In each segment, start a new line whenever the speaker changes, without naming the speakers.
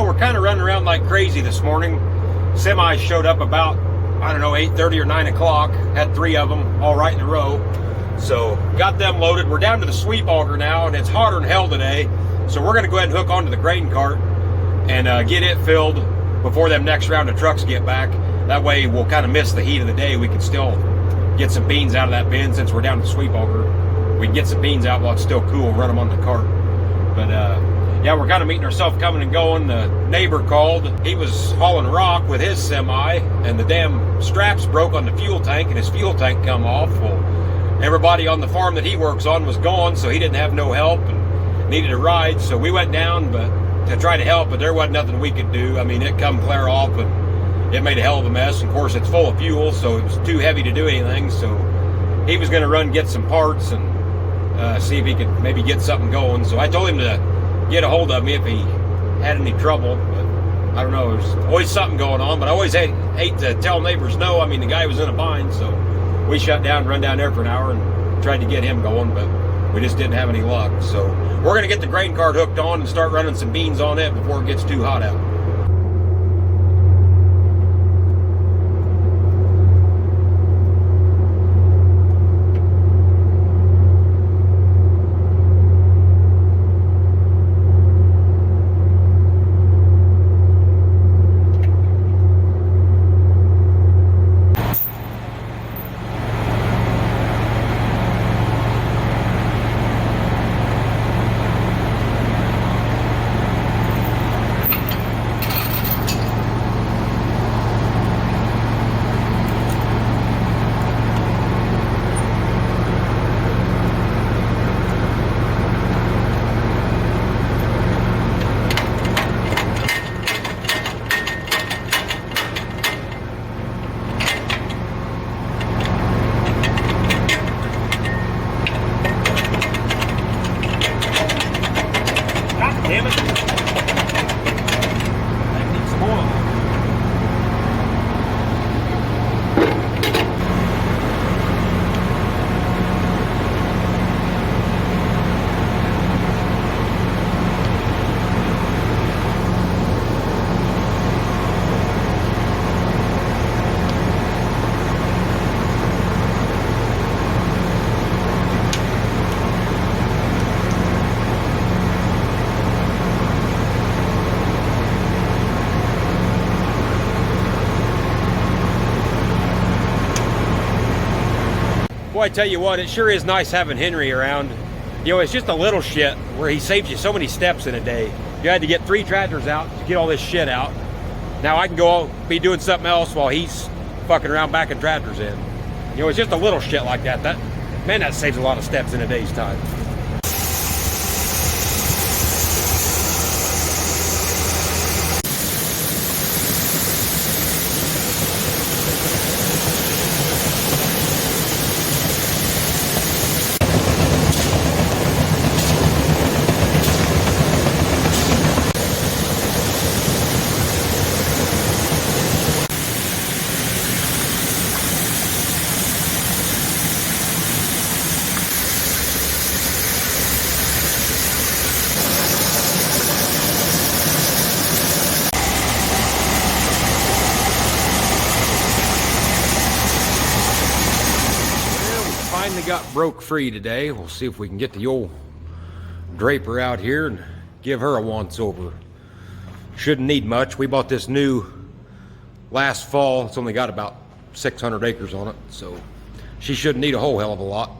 Well, we're kind of running around like crazy this morning. Semis showed up about, I don't know, 8:30 or 9 o'clock. Had 3 of them all right in a row. So got them loaded. We're down to the sweep auger now, and it's hotter than hell today. So we're going to go ahead and hook onto the grain cart and get it filled before them next round of trucks get back. That way we'll kind of miss the heat of the day. We can still get some beans out of that bin since we're down to the sweep auger. We can get some beans out while it's still cool and run them on the cart. But yeah, we're kind of meeting ourselves coming and going. The neighbor called. He was hauling rock with his semi, and the damn straps broke on the fuel tank, and his fuel tank come off. Well, everybody on the farm that he works on was gone, so he didn't have no help and needed a ride. So we went down to try to help, but there wasn't nothing we could do. I mean, it come clear off, and it made a hell of a mess. Of course, it's full of fuel, so it was too heavy to do anything. So he was going to run get some parts and see if he could maybe get something going. So I told him to get a hold of me if he had any trouble. But I don't know, there's always something going on, but I always hate to tell neighbors no. I mean, the guy was in a bind, so we shut down and run down there for an hour and tried to get him going, but we just didn't have any luck. So we're going to get the grain cart hooked on and start running some beans on it before it gets too hot out. Damn it. I need some oil. Boy, I tell you what, it sure is nice having Henry around. You know, it's just a little shit where he saves you so many steps in a day. You had to get 3 tractors out to get all this shit out. Now I can go be doing something else while he's fucking around backing tractors in. You know, it's just a little shit like that. Man, that saves a lot of steps in a day's time. Finally got broke free today. We'll see if we can get the old Draper out here and give her a once over. Shouldn't need much. We bought this new last fall. It's only got about 600 acres on it, so she shouldn't need a whole hell of a lot.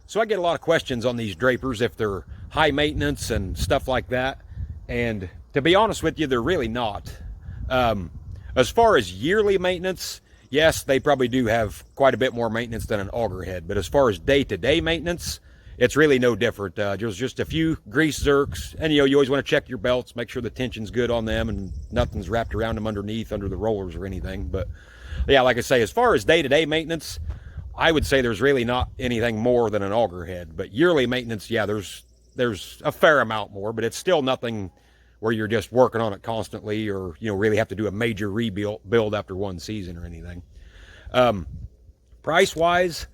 So I get a lot of questions on these Drapers if they're high maintenance and stuff like that. And to be honest with you, they're really not. As far as yearly maintenance, yes, they probably do have quite a bit more maintenance than an auger head. But as far as day-to-day maintenance, it's really no different. There's just a few grease zerks, and you always want to check your belts, make sure the tension's good on them and nothing's wrapped around them underneath, under the rollers or anything. But yeah, like I say, as far as day-to-day maintenance, I would say there's really not anything more than an auger head. But yearly maintenance, yeah, there's a fair amount more, but it's still nothing where you're just working on it constantly, or really have to do a major rebuild after one season or anything. Price-wise,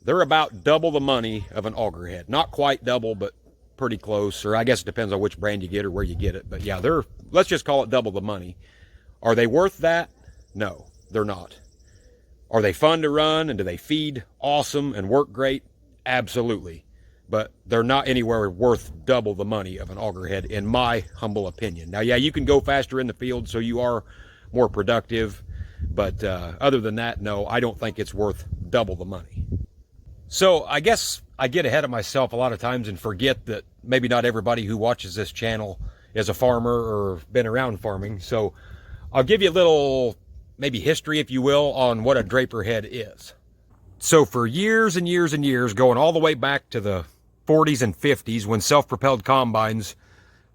they're about double the money of an auger head. Not quite double, but pretty close. Or I guess it depends on which brand you get or where you get it. But yeah, let's just call it double the money. Are they worth that? No, they're not. Are they fun to run, and do they feed awesome and work great? Absolutely. But they're not anywhere worth double the money of an auger head, in my humble opinion. Now, yeah, you can go faster in the field, so you are more productive. But other than that, no, I don't think it's worth double the money. So I guess I get ahead of myself a lot of times and forget that maybe not everybody who watches this channel is a farmer or been around farming. So I'll give you a little maybe history, if you will, on what a Draper head is. So for years and years and years, going all the way back to the 40s and 50s, when self-propelled combines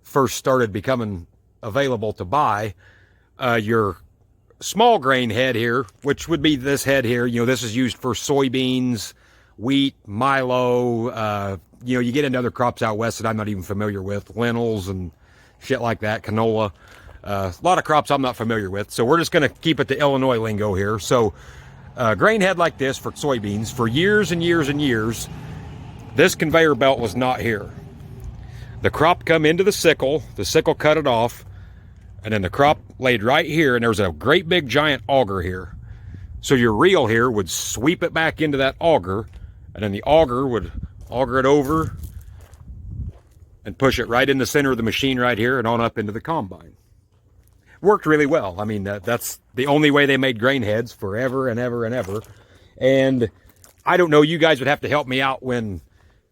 first started becoming available to buy, your small grain head here, which would be this head here, this is used for soybeans, wheat, milo, you get into other crops out west that I'm not even familiar with, lentils and shit like that, canola. A lot of crops I'm not familiar with, so we're just going to keep it to Illinois lingo here. So grain head like this for soybeans, for years and years and years, this conveyor belt was not here. The crop come into the sickle cut it off, and then the crop laid right here, and there was a great big giant auger here. So your reel here would sweep it back into that auger, and then the auger would auger it over and push it right in the center of the machine right here and on up into the combine. Worked really well. I mean, that's the only way they made grain heads forever and ever and ever. And I don't know, you guys would have to help me out when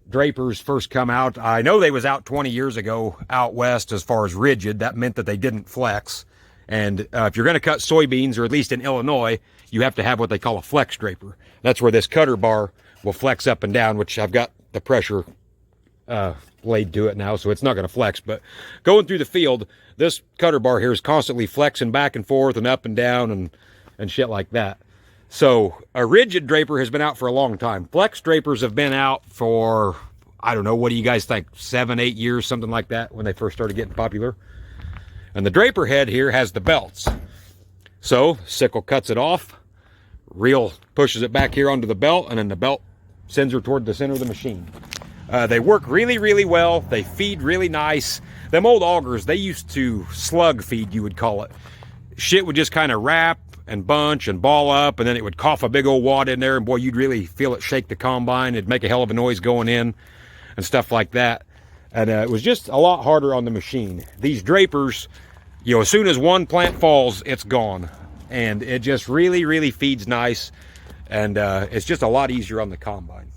Drapers first come out. I know they was out 20 years ago out west as far as rigid. That meant that they didn't flex. And if you're going to cut soybeans, or at least in Illinois, you have to have what they call a flex draper. That's where this cutter bar will flex up and down, which I've got the pressure laid to it now, so it's not going to flex. But going through the field, this cutter bar here is constantly flexing back and forth and up and down and shit like that. So a rigid draper has been out for a long time. Flex drapers have been out for, I don't know, what do you guys think, 7, 8 years, something like that, when they first started getting popular. And the draper head here has the belts. So sickle cuts it off, reel pushes it back here onto the belt, and then the belt sends her toward the center of the machine. They work really, really well. They feed really nice. Them old augers, they used to slug feed, you would call it. Shit would just kind of wrap and bunch and ball up, and then it would cough a big old wad in there, and boy, you'd really feel it shake the combine. It'd make a hell of a noise going in and stuff like that. And it was just a lot harder on the machine. These drapers, as soon as one plant falls, it's gone. And it just really, really feeds nice. And it's just a lot easier on the combine.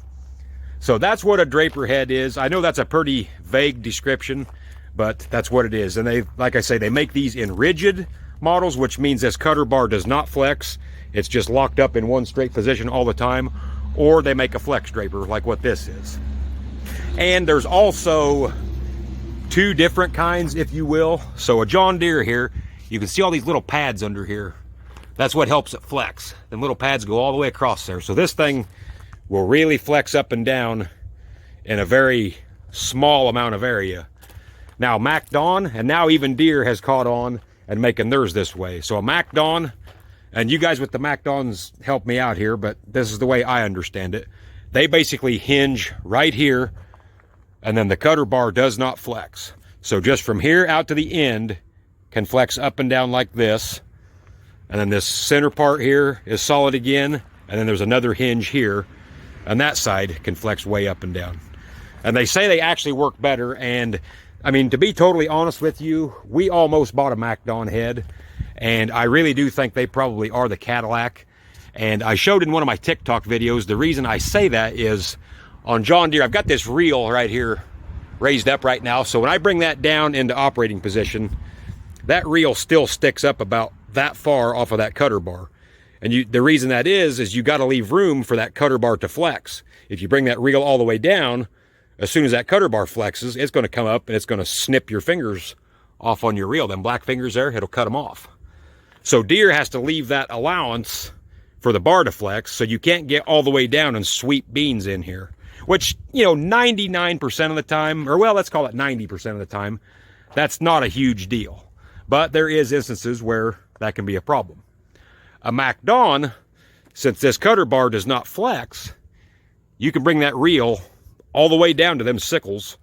So that's what a draper head is. I know that's a pretty vague description, but that's what it is. And they, like I say, they make these in rigid models, which means this cutter bar does not flex. It's just locked up in one straight position all the time. Or they make a flex draper like what this is. And there's also two different kinds, if you will. So a John Deere here, you can see all these little pads under here. That's what helps it flex. The little pads go all the way across there. So this thing will really flex up and down in a very small amount of area. Now MacDon, and now even Deere has caught on and making theirs this way. So a MacDon, and you guys with the MacDons help me out here, but this is the way I understand it. They basically hinge right here, and then the cutter bar does not flex. So just from here out to the end can flex up and down like this. And then this center part here is solid again. And then there's another hinge here. And that side can flex way up and down. And they say they actually work better. And I mean, to be totally honest with you, we almost bought a MacDon head. And I really do think they probably are the Cadillac. And I showed in one of my TikTok videos, the reason I say that is on John Deere, I've got this reel right here raised up right now. So when I bring that down into operating position, that reel still sticks up about that far off of that cutter bar. And the reason that is you got to leave room for that cutter bar to flex. If you bring that reel all the way down, as soon as that cutter bar flexes, it's going to come up and it's going to snip your fingers off on your reel. Them black fingers there, it'll cut them off. So Deere has to leave that allowance for the bar to flex, so you can't get all the way down and sweep beans in here. Which, you know, 99% of the time, or well, let's call it 90% of the time, that's not a huge deal. But there is instances where that can be a problem. A MacDon, since this cutter bar does not flex, you can bring that reel all the way down to them sickles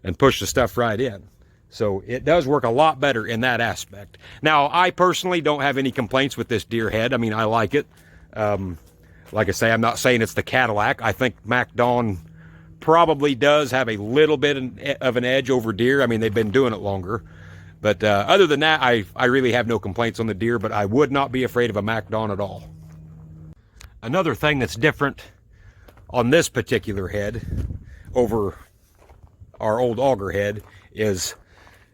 and push the stuff right in. So it does work a lot better in that aspect. Now, I personally don't have any complaints with this Deere head. I mean, I like it. Like I say, I'm not saying it's the Cadillac. I think MacDon probably does have a little bit of an edge over Deere. I mean, they've been doing it longer. But other than that, I really have no complaints on the Deere, but I would not be afraid of a MacDon at all. Another thing that's different on this particular head over our old auger head is,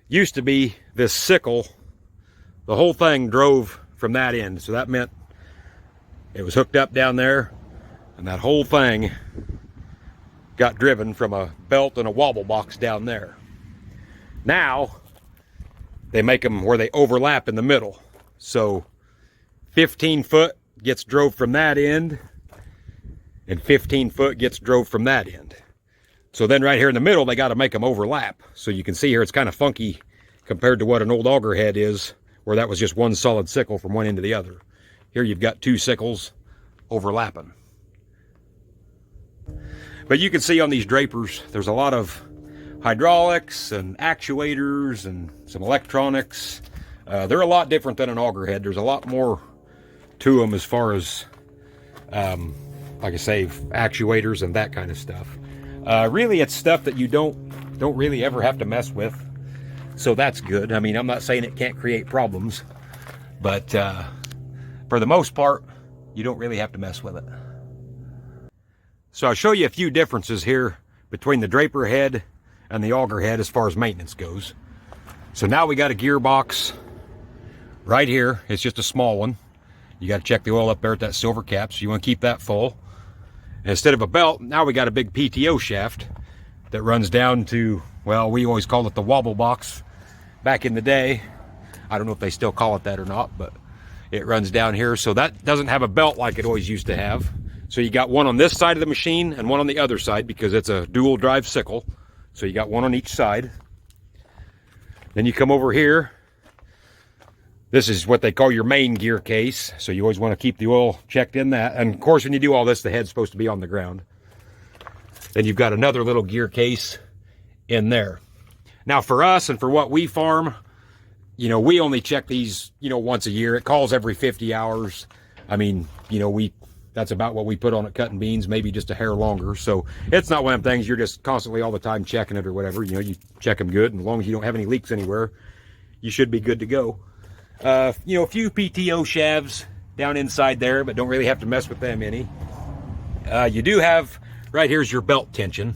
used to be this sickle, the whole thing drove from that end. So that meant it was hooked up down there, and that whole thing got driven from a belt and a wobble box down there. Now, they make them where they overlap in the middle. So 15 foot gets drove from that end, and 15 foot gets drove from that end. So then right here in the middle, they got to make them overlap. So you can see here, it's kind of funky compared to what an old auger head is, where that was just one solid sickle from one end to the other. Here you've got two sickles overlapping. But you can see on these Drapers, there's a lot of hydraulics and actuators and some electronics. They're a lot different than an auger head. There's a lot more to them as far as, like I say, actuators and that kind of stuff. Really, it's stuff that you don't really ever have to mess with. So that's good. I mean, I'm not saying it can't create problems, but for the most part, you don't really have to mess with it. So I'll show you a few differences here between the Draper head and the auger head as far as maintenance goes. So now we got a gearbox right here. It's just a small one. You got to check the oil up there at that silver cap, so you want to keep that full. And instead of a belt, now we got a big PTO shaft that runs down to, well, we always called it the wobble box back in the day. I don't know if they still call it that or not, but it runs down here. So that doesn't have a belt like it always used to have. So you got one on this side of the machine and one on the other side because it's a dual drive sickle. So you got one on each side. Then you come over here. This is what they call your main gear case. So you always want to keep the oil checked in that. And of course, when you do all this, the head's supposed to be on the ground. Then you've got another little gear case in there. Now for us and for what we farm, you know, we only check these, you know, once a year. It calls every 50 hours. I mean, you know, that's about what we put on it cutting beans, maybe just a hair longer. So it's not one of them things you're just constantly all the time checking it or whatever. You know, you check them good, and as long as you don't have any leaks anywhere, you should be good to go. You know, a few PTO shafts down inside there, but don't really have to mess with them any. You do have, right here's your belt tension.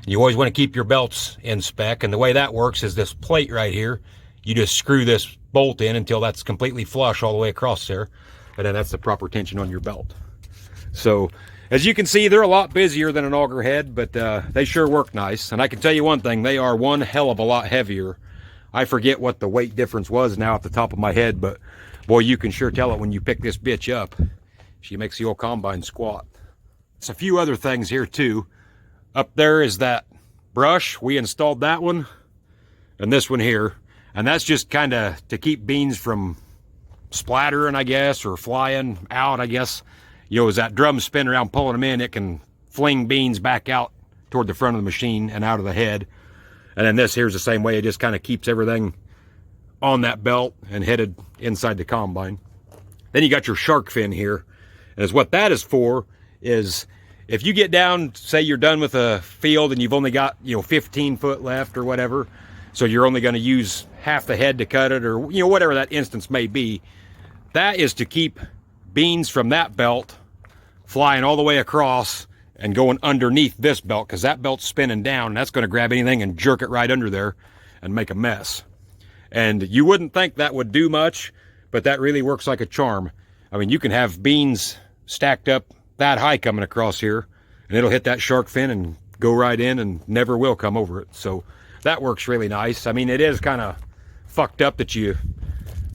You always want to keep your belts in spec, and the way that works is this plate right here. You just screw this bolt in until that's completely flush all the way across there, and then that's the proper tension on your belt. So, as you can see, they're a lot busier than an auger head, but they sure work nice. And I can tell you one thing, they are one hell of a lot heavier. I forget what the weight difference was now off the top of my head, but boy, you can sure tell it when you pick this bitch up. She makes the old combine squat. There's a few other things here too. Up there is that brush. We installed that one, and this one here. And that's just kind of to keep beans from splattering, I guess, or flying out, I guess. You know, as that drum spin around pulling them in, it can fling beans back out toward the front of the machine and out of the head. And then this here's the same way. It just kind of keeps everything on that belt and headed inside the combine. Then you got your shark fin here. And as what that is for is if you get down, say you're done with a field and you've only got, you know, 15 foot left or whatever, so you're only going to use half the head to cut it, or, you know, whatever that instance may be, that is to keep beans from that belt flying all the way across and going underneath this belt, because that belt's spinning down, and that's going to grab anything and jerk it right under there and make a mess. And you wouldn't think that would do much, but that really works like a charm. I mean, you can have beans stacked up that high coming across here, and it'll hit that shark fin and go right in and never will come over it. So that works really nice. I mean, it is kind of fucked up that you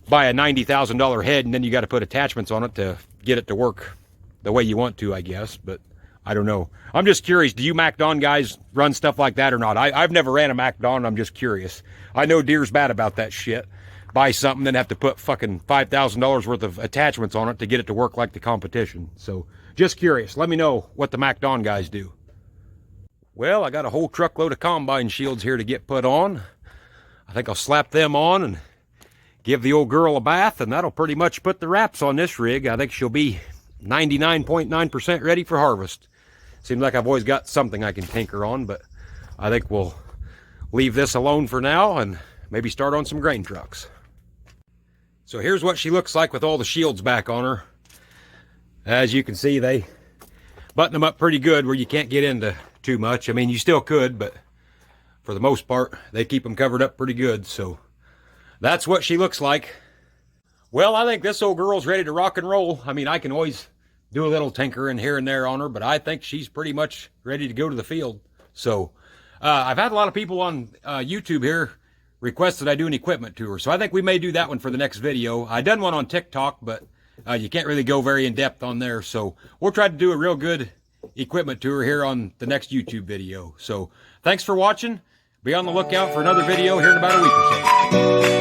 buy a $90,000 head and then you got to put attachments on it to get it to work the way you want to, I guess. But I don't know. I'm just curious, do you MacDon guys run stuff like that or not? I've never ran a MacDon. I'm just curious. I know Deere's bad about that shit. Buy something, then have to put fucking $5,000 worth of attachments on it to get it to work like the competition. So just curious. Let me know what the MacDon guys do. Well, I got a whole truckload of combine shields here to get put on. I think I'll slap them on and give the old girl a bath, and that'll pretty much put the wraps on this rig. I think she'll be 99.9% ready for harvest. Seems like I've always got something I can tinker on, but I think we'll leave this alone for now and maybe start on some grain trucks. So here's what she looks like with all the shields back on her. As you can see, they button them up pretty good where you can't get into too much. I mean, you still could, but for the most part, they keep them covered up pretty good. So that's what she looks like. Well, I think this old girl's ready to rock and roll. I mean, I can always do a little tinkering here and there on her, but I think she's pretty much ready to go to the field. So I've had a lot of people on YouTube here request that I do an equipment tour. So I think we may do that one for the next video. I done one on TikTok, but you can't really go very in depth on there. So we'll try to do a real good equipment tour here on the next YouTube video. So thanks for watching. Be on the lookout for another video here in about a week or so.